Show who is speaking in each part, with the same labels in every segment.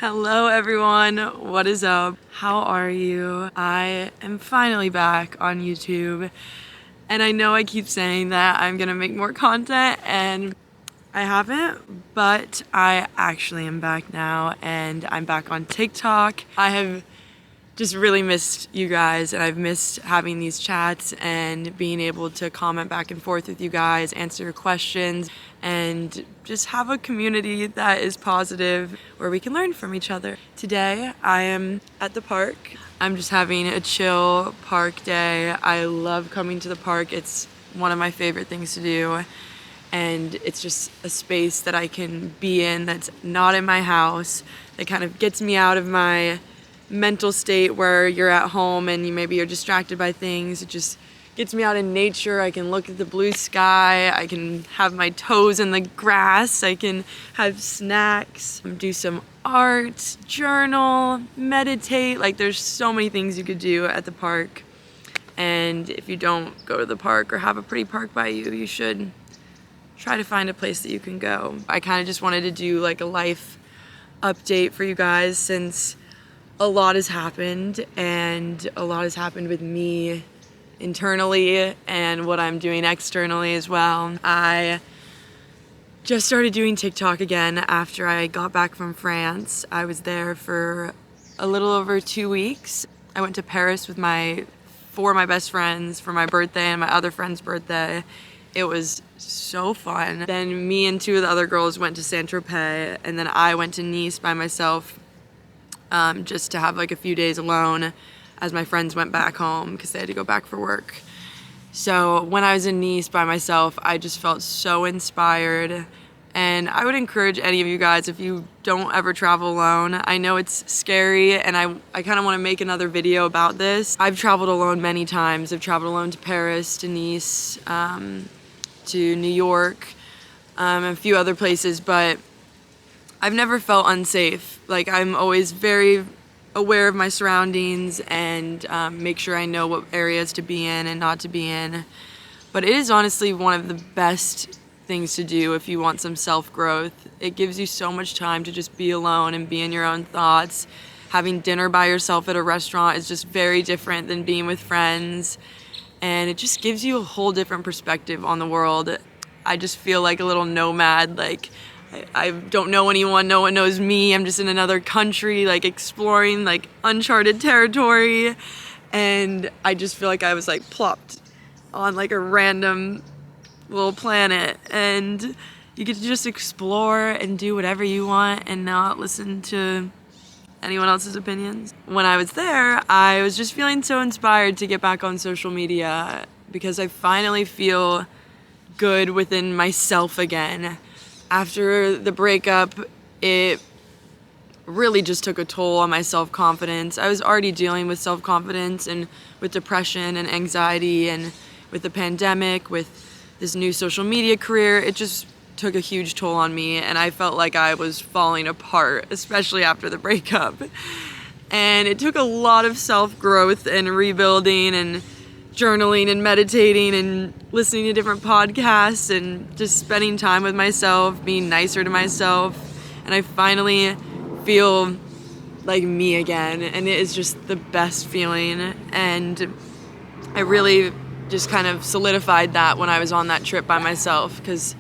Speaker 1: Hello everyone, what is up? How are you? I am finally back on YouTube, and I know I keep saying that I'm gonna make more content, and I haven't, but I actually am back now, and I'm back on TikTok. I have just really missed you guys, and I've missed having these chats and being able to comment back and forth with you guys, answer your questions, and just have a community that is positive where we can learn from each other. Today I am at the park. I'm just having a chill park day. I love coming to the park. It's one of my favorite things to do, and it's just a space that I can be in that's not in my house, that kind of gets me out of my mental state where you're at home and you're distracted by things. It just gets me out in nature. I can look at the blue sky, I can have my toes in the grass, I can have snacks, do some art, journal, meditate. Like, there's so many things you could do at the park, and if you don't go to the park or have a pretty park by you, you should try to find a place that you can go. I kind of just wanted to do like a life update for you guys, since a lot has happened, and a lot has happened with me internally and what I'm doing externally as well. I just started doing TikTok again after I got back from France. I was there for a little over 2 weeks. I went to Paris with four of my best friends for my birthday and my other friend's birthday. It was so fun. Then me and two of the other girls went to Saint-Tropez, and then I went to Nice by myself, just to have like a few days alone as my friends went back home because they had to go back for work. So when I was in Nice by myself, I just felt so inspired, and I would encourage any of you guys, if you don't ever travel alone. I know it's scary, and I kind of want to make another video about this. I've traveled alone many times. I've traveled alone to Paris, to Nice, to New York, and a few other places, but I've never felt unsafe. Like, I'm always very aware of my surroundings and make sure I know what areas to be in and not to be in. But it is honestly one of the best things to do if you want some self-growth. It gives you so much time to just be alone and be in your own thoughts. Having dinner by yourself at a restaurant is just very different than being with friends, and it just gives you a whole different perspective on the world. I just feel like a little nomad. Like, I don't know anyone, no one knows me. I'm just in another country, like exploring like uncharted territory, and I just feel like I was like plopped on like a random little planet, and you get to just explore and do whatever you want and not listen to anyone else's opinions. When I was there, I was just feeling so inspired to get back on social media because I finally feel good within myself again. After the breakup, it really just took a toll on my self-confidence. I was already dealing with self-confidence and with depression and anxiety, and with the pandemic, with this new social media career, it just took a huge toll on me, and I felt like I was falling apart, especially after the breakup. And it took a lot of self-growth and rebuilding and journaling and meditating and listening to different podcasts and just spending time with myself, being nicer to myself, and I finally feel like me again, and it is just the best feeling. And I really just kind of solidified that when I was on that trip by myself, because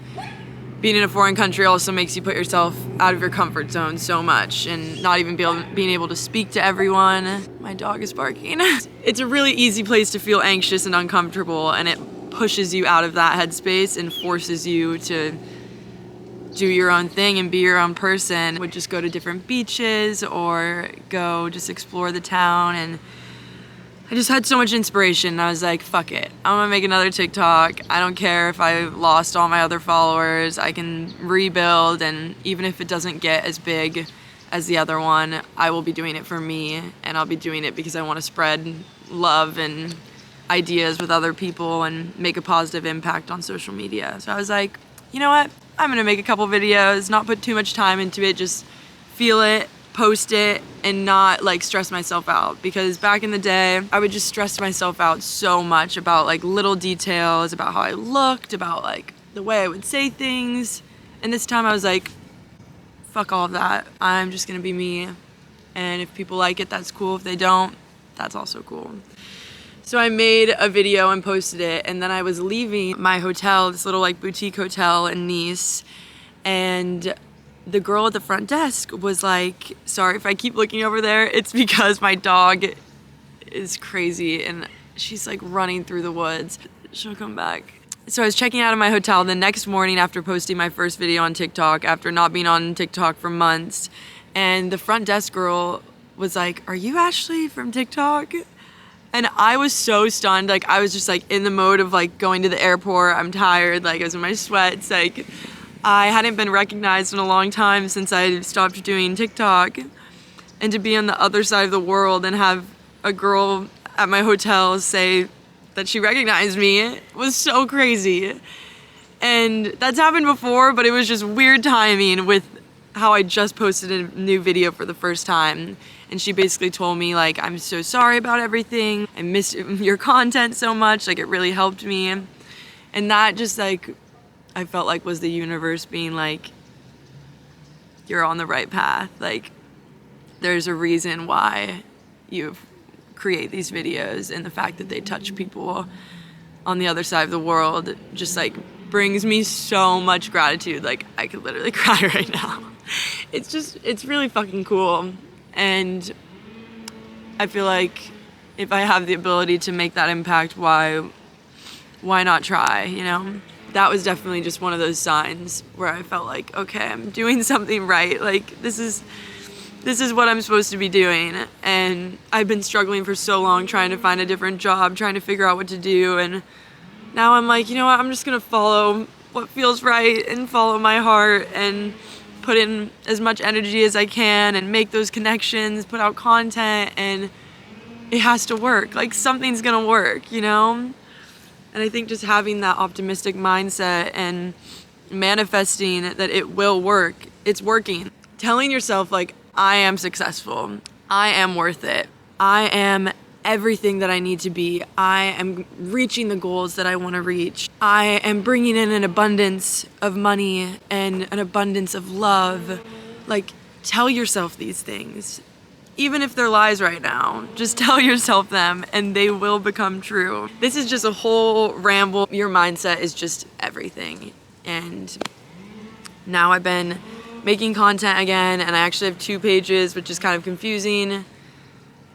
Speaker 1: being in a foreign country also makes you put yourself out of your comfort zone so much, and not even being able to speak to everyone. My dog is barking. It's a really easy place to feel anxious and uncomfortable, and it pushes you out of that headspace and forces you to do your own thing and be your own person. Would just go to different beaches or go just explore the town, and I just had so much inspiration. I was like, fuck it, I'm gonna make another TikTok. I don't care if I lost all my other followers. I can rebuild, and even if it doesn't get as big as the other one, I will be doing it for me, and I'll be doing it because I want to spread love and ideas with other people and make a positive impact on social media. So I was like, you know what? I'm gonna make a couple videos, not put too much time into it, just feel it, post it, and not like stress myself out, because back in the day I would just stress myself out so much about like little details, about how I looked, about like the way I would say things. And this time I was like, fuck all of that. I'm just gonna be me. And if people like it, that's cool. If they don't, that's also cool. So I made a video and posted it, and then I was leaving my hotel, this little like boutique hotel in Nice, and the girl at the front desk was like, sorry if I keep looking over there, it's because my dog is crazy and she's like running through the woods. She'll come back. So I was checking out of my hotel the next morning after posting my first video on TikTok, after not being on TikTok for months, and the front desk girl was like, are you Ashley from TikTok? And I was so stunned. Like, I was just like in the mode of like going to the airport. I'm tired. Like, I was in my sweats. Like, I hadn't been recognized in a long time since I stopped doing TikTok. And to be on the other side of the world and have a girl at my hotel say that she recognized me was so crazy. And that's happened before, but it was just weird timing with how I just posted a new video for the first time. And she basically told me, like, I'm so sorry about everything. I miss your content so much. Like, it really helped me. And that just, like, I felt like was the universe being like, you're on the right path. Like, there's a reason why you create these videos, and the fact that they touch people on the other side of the world just like brings me so much gratitude. Like, I could literally cry right now. It's really fucking cool. And I feel like if I have the ability to make that impact, why not try, you know? That was definitely just one of those signs where I felt like, okay, I'm doing something right. Like, this is what I'm supposed to be doing. And I've been struggling for so long trying to find a different job, trying to figure out what to do. And now I'm like, you know what, I'm just gonna follow what feels right and follow my heart and put in as much energy as I can and make those connections, put out content, and it has to work. Like, something's gonna work, you know? And I think just having that optimistic mindset and manifesting that it will work, it's working. Telling yourself, like, I am successful, I am worth it, I am everything that I need to be, I am reaching the goals that I want to reach, I am bringing in an abundance of money and an abundance of love. Like, tell yourself these things. Even if they're lies right now, just tell yourself them and they will become true. This is just a whole ramble. Your mindset is just everything. And now I've been making content again, and I actually have 2 pages, which is kind of confusing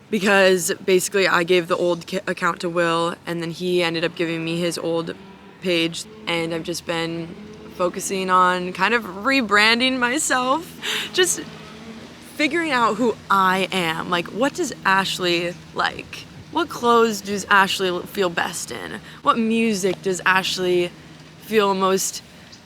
Speaker 1: because basically I gave the old account to Will, and then he ended up giving me his old page, and I've just been focusing on kind of rebranding myself, just figuring out who I am. Like, what does Ashley like? What clothes does Ashley feel best in? What music does Ashley feel most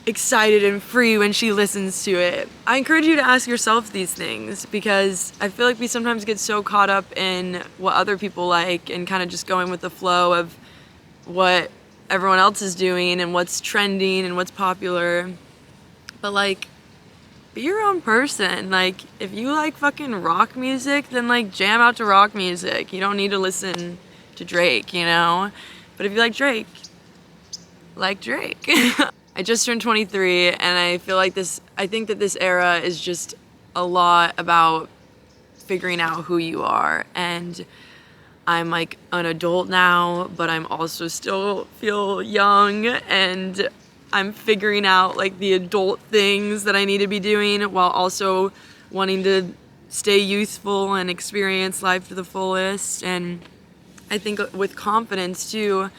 Speaker 1: excited and free when she listens to it? I encourage you to ask yourself these things, because I feel like we sometimes get so caught up in what other people like and kind of just going with the flow of what everyone else is doing and what's trending and what's popular. But like, be your own person. Like, if you like fucking rock music, then like jam out to rock music. You don't need to listen to Drake, you know? But if you like Drake, like Drake. I just turned 23, and I think that this era is just a lot about figuring out who you are. And I'm like an adult now, but I'm also still feel young, and I'm figuring out like the adult things that I need to be doing while also wanting to stay youthful and experience life to the fullest. And I think with confidence too,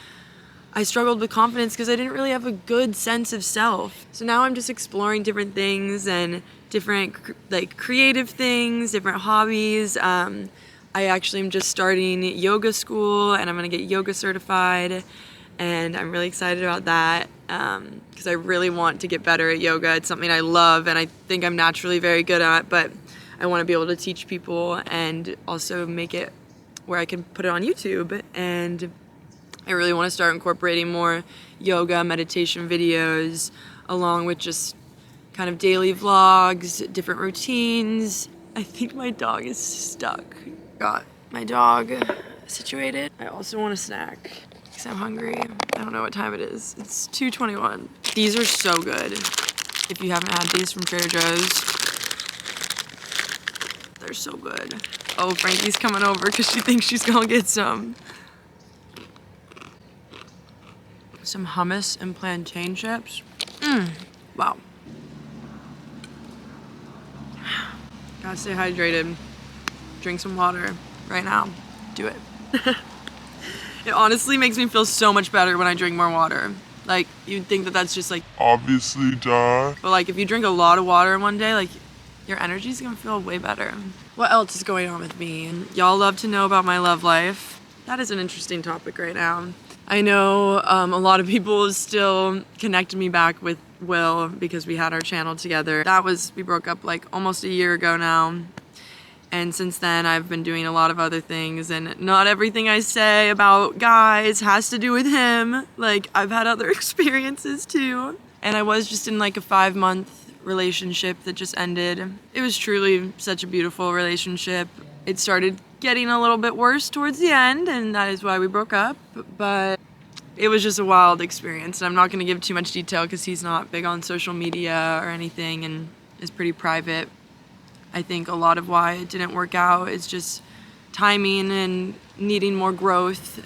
Speaker 1: I struggled with confidence because I didn't really have a good sense of self. So now I'm just exploring different things and different like creative things, different hobbies. I actually am just starting yoga school, and I'm gonna get yoga certified, and I'm really excited about that because I really want to get better at yoga. It's something I love and I think I'm naturally very good at, but I want to be able to teach people and also make it where I can put it on YouTube. And I really want to start incorporating more yoga, meditation videos, along with just kind of daily vlogs, different routines. I think my dog is stuck. Got my dog situated. I also want a snack because I'm hungry. I don't know what time it is. It's 2:21. These are so good. If you haven't had these from Trader Joe's, They're so good. Oh, Frankie's coming over because she thinks she's gonna get some hummus and plantain chips. Wow. Gotta stay hydrated. Drink some water right now. Do it. It honestly makes me feel so much better when I drink more water. Like, you'd think that that's just like,
Speaker 2: obviously, duh.
Speaker 1: but like if you drink a lot of water in one day, like your energy's gonna feel way better. What else is going on with me? Y'all love to know about my love life. That is an interesting topic right now. I know a lot of people still connect me back with Will because we had our channel together. We broke up like almost a year ago now. And since then, I've been doing a lot of other things, and not everything I say about guys has to do with him. Like, I've had other experiences too. And I was just in like a 5-month relationship that just ended. It was truly such a beautiful relationship. It started getting a little bit worse towards the end, and that is why we broke up. But it was just a wild experience, and I'm not gonna give too much detail because he's not big on social media or anything and is pretty private. I think a lot of why it didn't work out is just timing and needing more growth.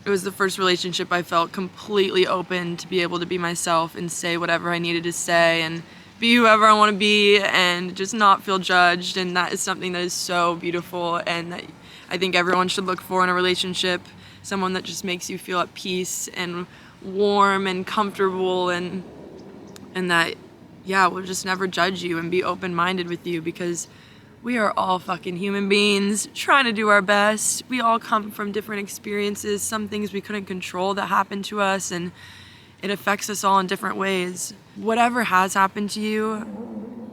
Speaker 1: It was the first relationship I felt completely open to be able to be myself and say whatever I needed to say and be whoever I want to be and just not feel judged. And that is something that is so beautiful and that I think everyone should look for in a relationship. Someone that just makes you feel at peace and warm and comfortable and that, yeah, we'll just never judge you and be open-minded with you because we are all fucking human beings trying to do our best. We all come from different experiences, some things we couldn't control that happened to us, and it affects us all in different ways. Whatever has happened to you,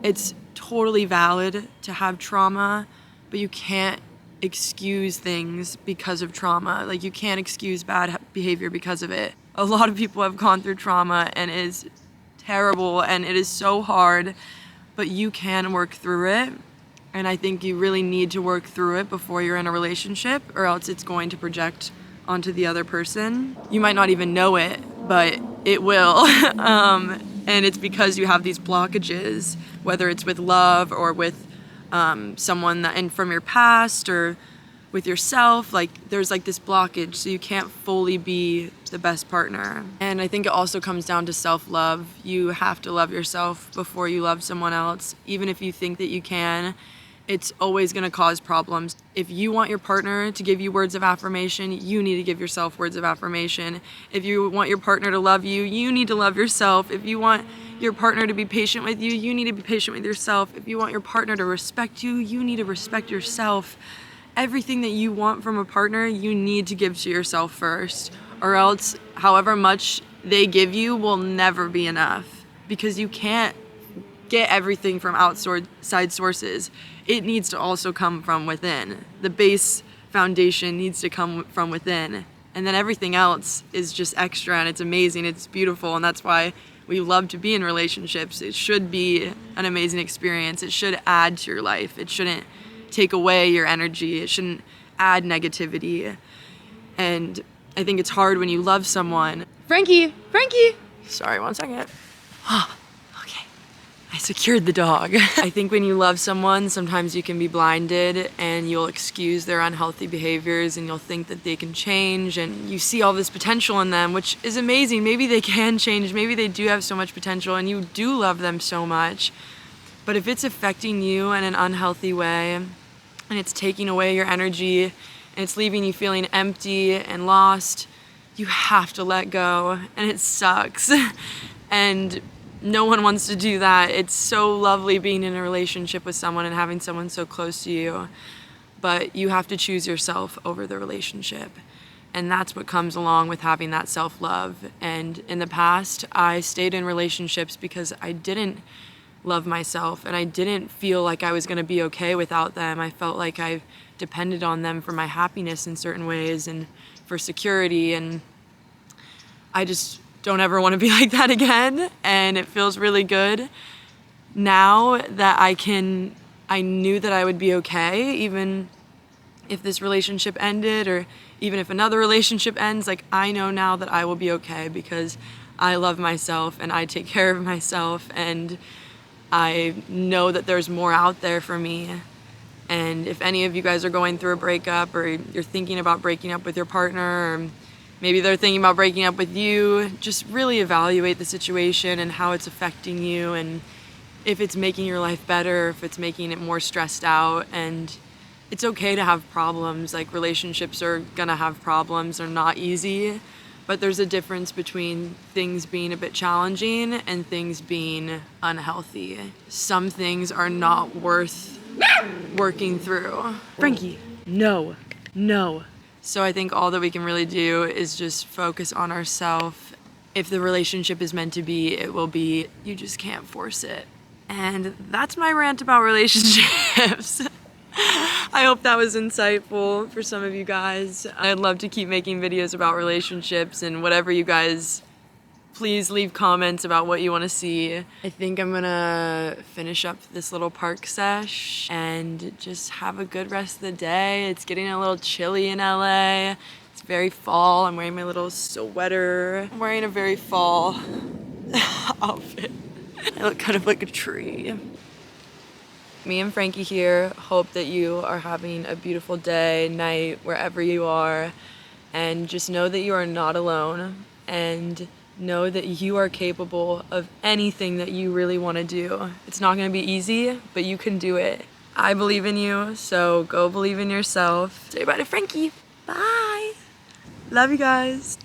Speaker 1: it's totally valid to have trauma, but you can't excuse things because of trauma. Like, you can't excuse bad behavior because of it. A lot of people have gone through trauma and it is terrible and it is so hard, but you can work through it. And I think you really need to work through it before you're in a relationship, or else it's going to project onto the other person. You might not even know it, but it will. And it's because you have these blockages, whether it's with love or with someone and from your past or with yourself. Like, there's like this blockage, so you can't fully be the best partner. And I think it also comes down to self-love. You have to love yourself before you love someone else. Even if you think that you can, it's always going to cause problems. If you want your partner to give you words of affirmation, you need to give yourself words of affirmation. If you want your partner to love you, you need to love yourself. If you want your partner to be patient with you, you need to be patient with yourself. If you want your partner to respect you, you need to respect yourself. Everything that you want from a partner, you need to give to yourself first, or else however much they give you will never be enough, because you can't get everything from outside sources. It needs to also come from within. The base foundation needs to come from within, and then everything else is just extra, and it's amazing, it's beautiful, and that's why we love to be in relationships. It should be an amazing experience. It should add to your life. It shouldn't take away your energy. It shouldn't add negativity. And I think it's hard when you love someone. Frankie! Sorry, 1 second. Okay, I secured the dog. I think when you love someone, sometimes you can be blinded and you'll excuse their unhealthy behaviors and you'll think that they can change, and you see all this potential in them, which is amazing. Maybe they can change. Maybe they do have so much potential and you do love them so much. But if it's affecting you in an unhealthy way, and it's taking away your energy, and it's leaving you feeling empty and lost, you have to let go, and it sucks. And no one wants to do that. It's so lovely being in a relationship with someone and having someone so close to you, but you have to choose yourself over the relationship. And that's what comes along with having that self-love. And in the past, I stayed in relationships because I didn't love myself and I didn't feel like I was going to be okay without them. I felt like I depended on them for my happiness in certain ways and for security, and I just don't ever want to be like that again. And it feels really good now that I knew that I would be okay even if this relationship ended, or even if another relationship ends. Like, I know now that I will be okay because I love myself and I take care of myself, and I know that there's more out there for me, And if any of you guys are going through a breakup, or you're thinking about breaking up with your partner, or maybe they're thinking about breaking up with you, just really evaluate the situation and how it's affecting you, and if it's making your life better, if it's making it more stressed out. And it's okay to have problems. Like, relationships are gonna have problems. They're not easy, but there's a difference between things being a bit challenging and things being unhealthy. Some things are not worth working through. Frankie, no. So I think all that we can really do is just focus on ourselves. If the relationship is meant to be, it will be. You just can't force it. And that's my rant about relationships. I hope that was insightful for some of you guys. I'd love to keep making videos about relationships, and whatever you guys, please leave comments about what you want to see. I think I'm gonna finish up this little park sesh and just have a good rest of the day. It's getting a little chilly in LA. It's very fall. I'm wearing my little sweater. I'm wearing a very fall outfit. I look kind of like a tree. Me and Frankie here hope that you are having a beautiful day, night, wherever you are, and just know that you are not alone, and know that you are capable of anything that you really want to do. It's not going to be easy, but you can do it. I believe in you, so go believe in yourself. Say bye to Frankie. Bye. Love you guys.